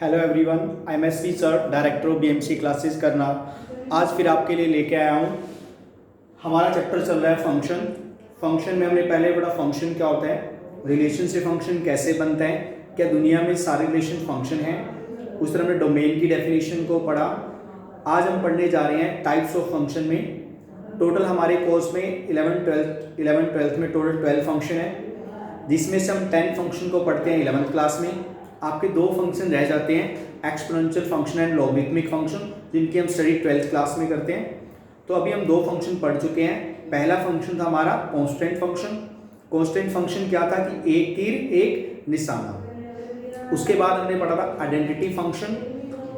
Hello everyone, I am S V sir, director of BMC classes करना। आज फिर आपके लिए लेके आया हूँ। हमारा चैप्टर चल रहा है फंक्शन। फंक्शन में हमने पहले पढ़ा फंक्शन क्या होता है, रिलेशन से फंक्शन कैसे बनता है, क्या दुनिया में सारे रिलेशन फंक्शन हैं। उस तरह हमने डोमेन की डेफिनेशन को पढ़ा। आज हम पढ़ने जा रहे हैं टाइप्स ऑफ फंक्शन में। टोटल हमारे कोर्स में 11th में टोटल 12 फंक्शन है, जिसमें से हम 10 फंक्शन को पढ़ते हैं 11th क्लास में। आपके 2 फंक्शन रह जाते हैं, exponential function and logarithmic function, जिनकी हम स्टडी 12th क्लास में करते हैं। तो अभी हम 2 फंक्शन पढ़ चुके हैं। पहला फंक्शन था हमारा कांस्टेंट फंक्शन। कांस्टेंट फंक्शन क्या था कि एक तीर एक निशाना। उसके बाद हमने पढ़ा था आइडेंटिटी फंक्शन।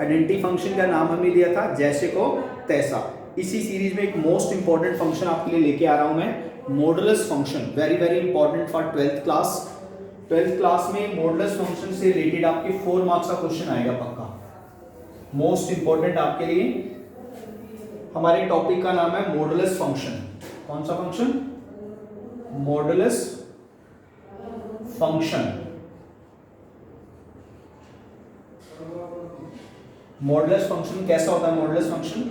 आइडेंटिटी फंक्शन का नाम हमने दिया था जैसे को तैसा। इसी सीरीज में एक मोस्ट इंपॉर्टेंट फंक्शन आपके लिए लेके आ रहा हूं मैं, modulus function. Very very important for 12th class. 12th class में मॉडुलस फंक्शन से रिलेटेड आपके 4 मार्क्स का क्वेश्चन आएगा पक्का, मोस्ट इंपॉर्टेंट आपके लिए। हमारे टॉपिक का नाम है मॉडुलस फंक्शन। कौन सा function? Modulus function. Modulus function कैसा होता है? Modulus function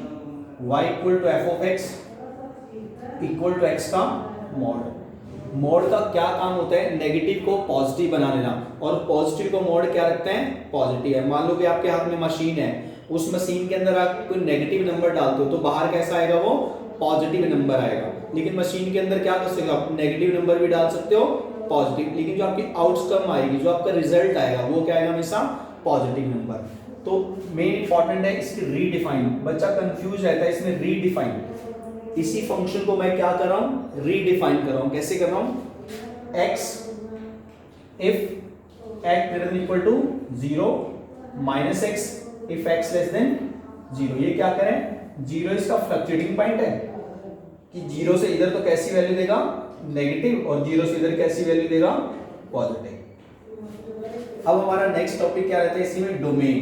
y equal to f of x equal to x का मॉड। मॉड का क्या काम होता है? नेगेटिव को पॉजिटिव बना देना, और पॉजिटिव को मॉड क्या रखते हैं? पॉजिटिव है। मान लो कि आपके हाथ में मशीन है, उस मशीन के अंदर आप कोई नेगेटिव नंबर डालते हो तो बाहर कैसा आएगा? वो पॉजिटिव नंबर आएगा। लेकिन मशीन के अंदर क्या कर सकते हो आप? नेगेटिव नंबर भी डाल सकते हो, पॉजिटिव। लेकिन जो आपकी आउटकम आएगी, जो आपका रिजल्ट आएगा, वो क्या आएगा? हमेशा पॉजिटिव नंबर। तो मेन इंपॉर्टेंट है इसकी रीडिफाइन। बच्चा कंफ्यूज रहता है इसमें, रीडिफाइन। इसी फंक्शन को मैं क्या कर रहा हूं? रीडिफाइन कर रहा हूं। कैसे कर रहा हूं? x if x greater than equal to 0 minus x if x less than 0। ये क्या करें? 0 इसका फ्लक्चुएटिंग पॉइंट है कि 0 से इधर तो कैसी वैल्यू देगा? नेगेटिव, और 0 से इधर कैसी वैल्यू देगा? पॉजिटिव। अब हमारा नेक्स्ट टॉपिक क्या रहता है इसी में? डोमेन।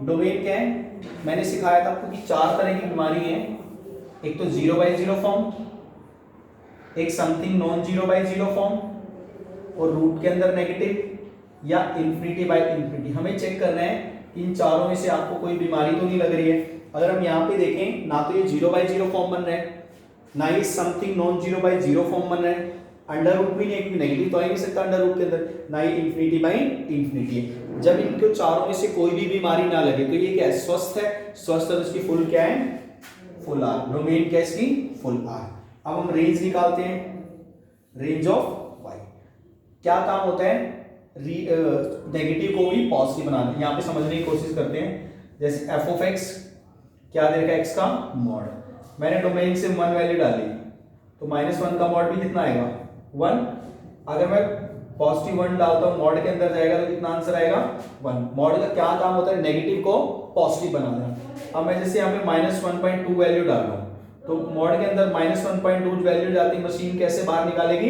डोमेन क्या है? मैंने सिखाया था आपको कि 4 तरह की बीमारी है। एक तो 0/0 फॉर्म, एक समथिंग नॉन 0/0 फॉर्म, और रूट के अंदर नेगेटिव, या इंफिनिटी/इंफिनिटी। हमें चेक करना है कि इन चारों में से आपको कोई बीमारी तो नहीं लग रही है। अगर हम यहाँ पे देखें, ना तो ये 0/0 फॉर्म बन रहा है, ना ये समथिंग नॉन 0/0 फॉर्म बन रहा है, अंडर रूट भी नहीं, एक नेगेटिव तो आ ही नहीं सकता अंडर रूट के अंदर, ना ये इंफिनिटी/इंफिनिटी है। जब इनको चारों में से कोई भी बीमारी ना लगे तो ये क्या है? स्वस्थ है। स्वस्थ है तो इसकी फुल क्या है? Full R. डोमेन क्या है इसकी? Full R. अब हम रेंज निकालते हैं, रेंज ऑफ वाई। क्या काम होता है? नेगेटिव को भी पॉजिटिव बनाना। यहाँ पे समझने की कोशिश करते हैं। जैसे एफ ऑफ एक्स क्या दे रखा है? एक्स का मॉड। मैंने डोमेन से 1 वैल्यू डाली तो -1 का मॉड भी कितना आएगा? 1। अगर मैं पॉजिटिव 1 डालता हूं, मॉड के अंदर जाएगा तो कितना आंसर आएगा? 1। मॉड का क्या काम होता है? नेगेटिव को पॉजिटिव बना देना। अब मैं जैसे यहाँ पे -1.2 वैल्यू डाल रहा हूं, तो मॉड के अंदर -1.2 वैल्यू डालती मशीन कैसे बाहर निकालेगी?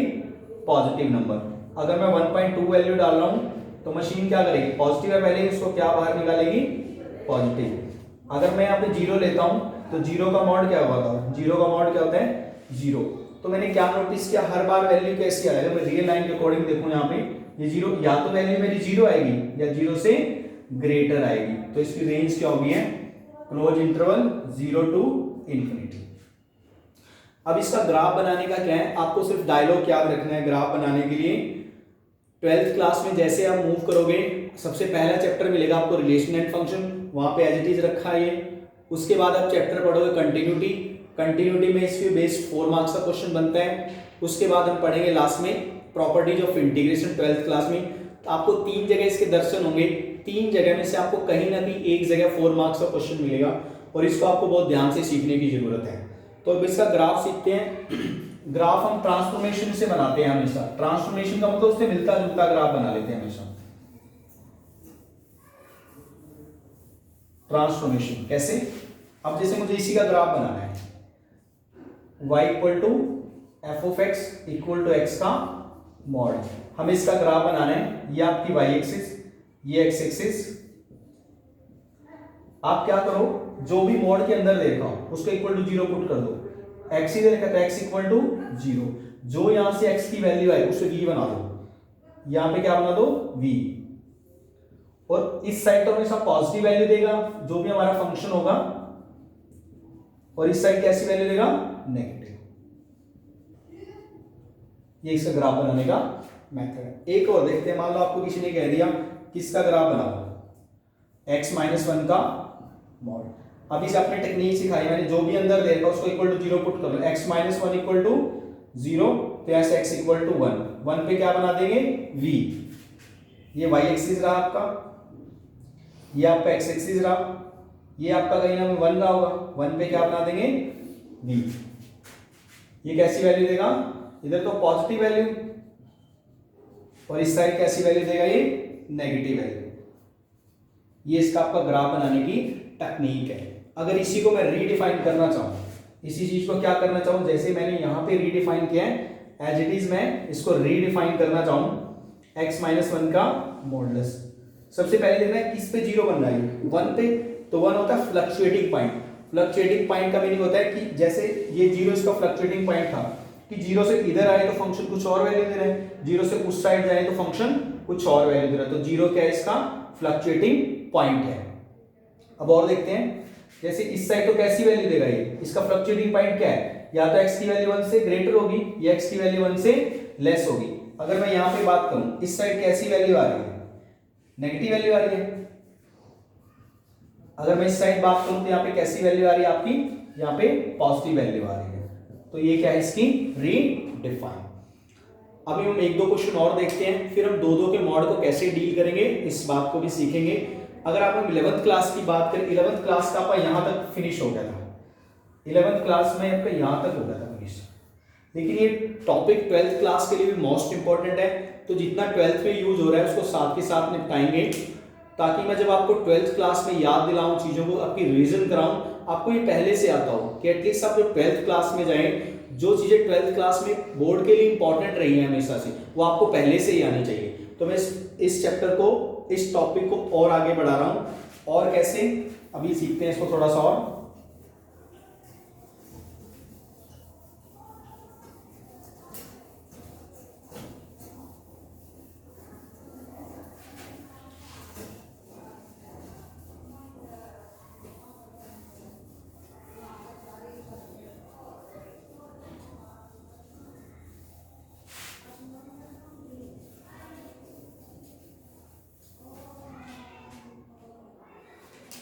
Positive number. अगर मैं 1.2 वैल्यू डाल रहा हूं तो मशीन क्या करेगी? पॉजिटिव है पहले, इसको क्या बाहर निकालेगी? पॉजिटिव। अगर मैं यहाँ पे 0 लेता हूं तो 0 का मॉड क्या होगा? 0 का मॉड क्या होता है? 0। तो मैंने क्या नोटिस किया? हर बार वैल्यू कैसी आएगा? मैं रियल लाइन के अकॉर्डिंग देखूं, यहाँ पे ये 0, या तो वैल्यू मेरी 0 आएगी या 0 से ग्रेटर आएगी। तो इसकी रेंज क्या होगी? है क्लोज इंटरवल 0 to इंफिनिटी। अब इसका ग्राफ बनाने का क्या है? आपको सिर्फ डायलॉग याद रखना है ग्राफ बनाने के लिए। 12th क्लास में जैसे आप मूव करोगे, सबसे पहला चैप्टर मिलेगा आपको रिलेशन एंड फंक्शन, वहां पे एज इट इज रखा है ये। उसके बाद आप चैप्टर पढ़ोगे कंटिन्यूटी। कंटिन्यूटी में इसके बेस्ड 4 मार्क्स का क्वेश्चन बनता है। उसके बाद हम पढ़ेंगे लास्ट में properties of integration 12th class में। तो आपको 3 जगह इसके दर्शन होंगे। 3 जगह में से आपको कहीं ना कहीं एक जगह 4 मार्क्स का क्वेश्चन मिलेगा, और इसको आपको बहुत ध्यान से सीखने की जरूरत है। तो अब इसका ग्राफ सीखते हैं। ग्राफ हम ट्रांसफॉर्मेशन से बनाते हैं हमेशा। ट्रांसफॉर्मेशन का मतलब उससे मिलता जुलता ग्राफ बना लेते हैं हमेशा। ट्रांसफॉर्मेशन कैसे? अब जैसे मुझे इसी का ग्राफ बनाना है, y equal to f of x equal to x का मॉड। हमें इसका ग्राफ बनाना है। ये आपकी y एक्सिस, ये x एक्सिस। आप क्या करो, जो भी मॉड के अंदर देखा हो उसको इक्वल टू 0 पुट कर दो। x ही दे रखा है, x इक्वल टू 0। जो यहां से x की वैल्यू आई उसे v बना दो। यहां पे क्या बना दो? v। और इस साइड तो हमेशा पॉजिटिव वैल्यू देगा जो भी हमारा फंक्शन होगा, और इस साइड कैसी वैल्यू देगा, नेगेटिव। ये इसका ग्राफ बनाने का मेथड है। एक और देखते हैं, मान लो आपको किसी ने कह दिया किसका ग्राफ बनाओ, x-1 का मॉड। अभी से आपने टेक्निक सिखाई, मैंने जो भी अंदर देखा उसको इक्वल टू 0 पुट कर लो, x-1 इक्वल टू 0, तो यहाँ से x इक्वल टू 1, 1 पे क्या बना देंगे, v। ये y एक्सिस रहा आपका, ये आपका x एक्सिस रहा, ये आपका कहीं ना 1 रहा होगा, 1 पे क्या बना देंगे, v। ये कैसी वैल्यू देगा, इधर तो पॉजिटिव वैल्यू, और इस साइड कैसी वैल्यू देगा, ये नेगेटिव वैल्यू। ये इसका आपका ग्राफ बनाने की टेक्निक है। अगर इसी को मैं रीडिफाइन करना चाहूँ, इसी चीज को क्या करना चाहूँ, जैसे मैंने यहाँ पे रीडिफाइन किया है, एज इट इज मैं इसको रीडिफाइन करना चाहूँ x-1 का मॉडुलस। सबसे पहले देखना है किस पे 0 बन रहा है, 1 पे, तो 1 होता है फ्लक्चुएटिंग पॉइंट। फ्लक्चुएटिंग पॉइंट का मीनिंग होता है कि जैसे ये 0 इसका फ्लक्चुएटिंग पॉइंट था, कि 0 से इधर आए तो फंक्शन कुछ और वैल्यू दे रहा है, 0 से उस साइड जाए तो फंक्शन कुछ और वैल्यू दे रहा है, तो 0 क्या है, इसका फ्लक्चुएटिंग पॉइंट है। अब और देखते हैं, जैसे इस साइड तो कैसी वैल्यू देगा, ये इसका फ्लक्चुएटिंग पॉइंट क्या है, या तो x की वैल्यू 1 से ग्रेटर होगी या x की वैल्यू 1 से लेस होगी। अगर मैं यहां पे बात करूं, इस साइड कैसी वैल्यू आ रही है, नेगेटिव वैल्यू आ रही है। अगर मैं इस साइड बात करूं तो यहाँ पे कैसी वैल्यू आ रही है आपकी, यहाँ पे पॉजिटिव वैल्यू आ रही है। तो ये क्या है, इसकी रीडिफाइन। अभी हम एक दो क्वेश्चन और देखते हैं, फिर हम दो के मॉड को कैसे डील करेंगे इस बात को भी सीखेंगे। अगर आप हम 11th क्लास की बात करें, 11th क्लास का आपका यहां तक फिनिश हो गया था, 11th क्लास में आपका यहां तक हो गया था फिनिश। लेकिन ये टॉपिक 12th क्लास के लिए भी मोस्ट इंपॉर्टेंट है, तो जितना 12th में यूज हो रहा है उसको साथ के साथ निपटाएंगे, ताकि मैं जब आपको 12th क्लास में याद दिलाऊं चीजों को, आपकी रिवीजन कराऊं, आपको ये पहले से आता हो कि एटलीस्ट आप जब 12th क्लास में जाएं, जो चीजें 12th क्लास में बोर्ड के लिए इंपॉर्टेंट रही है हमेशा से, वो आपको पहले से ही आनी चाहिए। तो मैं इस चैप्टर को, इस टॉपिक को और आगे बढ़ा रहा हूं, और कैसे अभी सीखते हैं इसको थोड़ा सा और।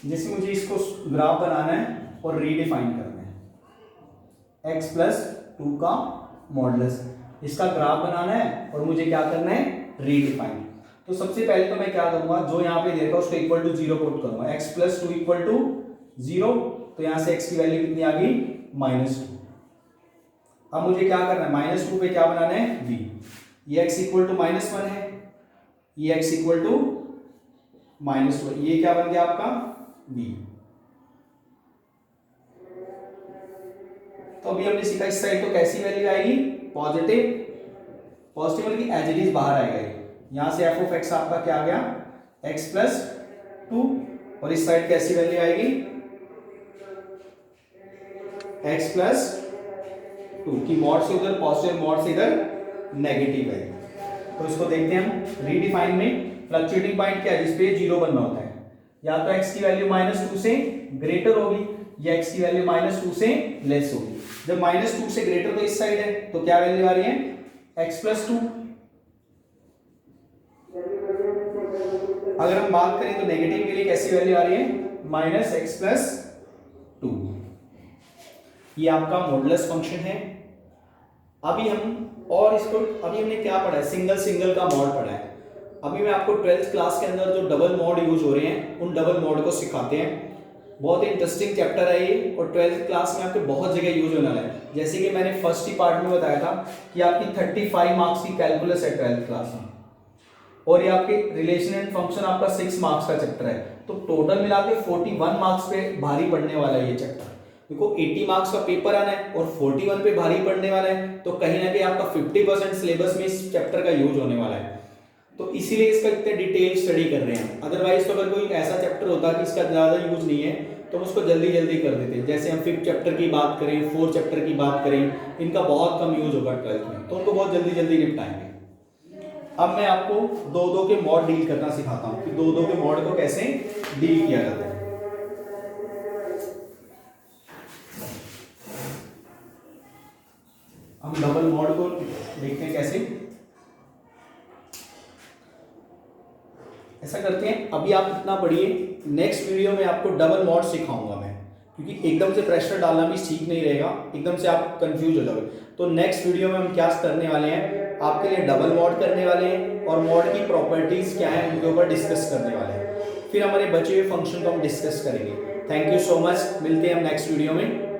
जैसे मुझे इसको ग्राफ बनाना है और रीडिफाइन करना है, x+2 का मॉडुलस, इसका ग्राफ बनाना है और मुझे क्या करना है, रीडिफाइन। तो सबसे पहले तो मैं क्या करूंगा, जो यहाँ पे देखा उसको इक्वल टू 0 पुट करूंगा, x+2 इक्वल टू 0, तो यहाँ से x की वैल्यू कितनी आ गई, -2। अब मुझे क्या करना है, -2 पे क्या बनाना है, v। ये x इक्वल टू -1 है, ये x इक्वल टू -2, ये क्या बन गया आपका v। तो अभी हमने सीखा इस साइड तो कैसी वैल्यू आएगी, पॉजिटिव, पॉजिटिव मतलब एज इट इज बाहर आएगा। यहां से f ऑफ x आपका क्या आ गया, x+2, और इस साइड कैसी वैल्यू आएगी, x+2 की मॉड से उधर पॉजिटिव, मॉड से इधर नेगेटिव है। तो इसको देखते हैं हम रीडिफाइन में। फ्लक्चुएटिंग पॉइंट क्या है, जिसपे 0 बनना होता है, या तो x की वैल्यू -2 से ग्रेटर होगी या x की वैल्यू -2 से लेस होगी। जब -2 से ग्रेटर तो इस साइड है, तो क्या वैल्यू आ रही है, x+2। अगर हम बात करें तो नेगेटिव के लिए कैसी वैल्यू आ रही है, -x+2। ये आपका मॉडुलस फंक्शन है। अभी हम और इसको, अभी हमने क्या पढ़ा है, सिंगल का मॉड पढ़ा है। अभी मैं आपको 12th क्लास के अंदर जो डबल मॉड यूज हो रहे हैं, उन डबल मॉड को सिखाते हैं। बहुत इंटरेस्टिंग चैप्टर है ये, और 12th क्लास में आपके बहुत जगह यूज होने वाला है। जैसे कि मैंने फर्स्ट ही पार्ट में बताया था कि आपकी 35 मार्क्स की कैलकुलस है 12th क्लास में, और ये आपके रिलेशन एंड फंक्शन आपका 6 मार्क्स का चैप्टर है। तो टोटल मिला के 41 मार्क्स पे भारी पड़ने वाला है ये चैप्टर। देखो 80 मार्क्स का पेपर आना है और 41 पे भारी पड़ने वाला है, तो कहीं ना कहीं आपका 50% सिलेबस में इस चैप्टर का यूज होने वाला है। तो इसीलिए इसका इतने डिटेल स्टडी कर रहे हैं। अदरवाइज तो अगर कोई ऐसा चैप्टर होता कि इसका ज़्यादा यूज नहीं है तो हम उसको जल्दी जल्दी कर देते। जैसे हम 5th चैप्टर की बात करें, 4th चैप्टर की बात करें, इनका बहुत कम यूज होगा 12th में, तो उनको बहुत जल्दी जल्दी निपटाएंगे। अब मैं आपको दो दो के मॉड डील करना सिखाता हूं कि दो दो के मॉड को कैसे डील किया जाता है। हम डबल मॉड को देखते हैं कैसे। ऐसा करते हैं, अभी आप इतना पढ़िए, नेक्स्ट वीडियो में आपको डबल मॉड सिखाऊंगा मैं, क्योंकि एकदम से प्रेशर डालना भी ठीक नहीं रहेगा, एकदम से आप कंफ्यूज हो जाओगे। तो नेक्स्ट वीडियो में हम क्या करने वाले हैं, आपके लिए डबल मॉड करने वाले हैं और मॉड की प्रॉपर्टीज क्या है उनके ऊपर डिस्कस करने वाले हैं। फिर हमारे बचे हुए फंक्शन को हम डिस्कस करेंगे। थैंक यू सो मच, मिलते हैं हम नेक्स्ट वीडियो में।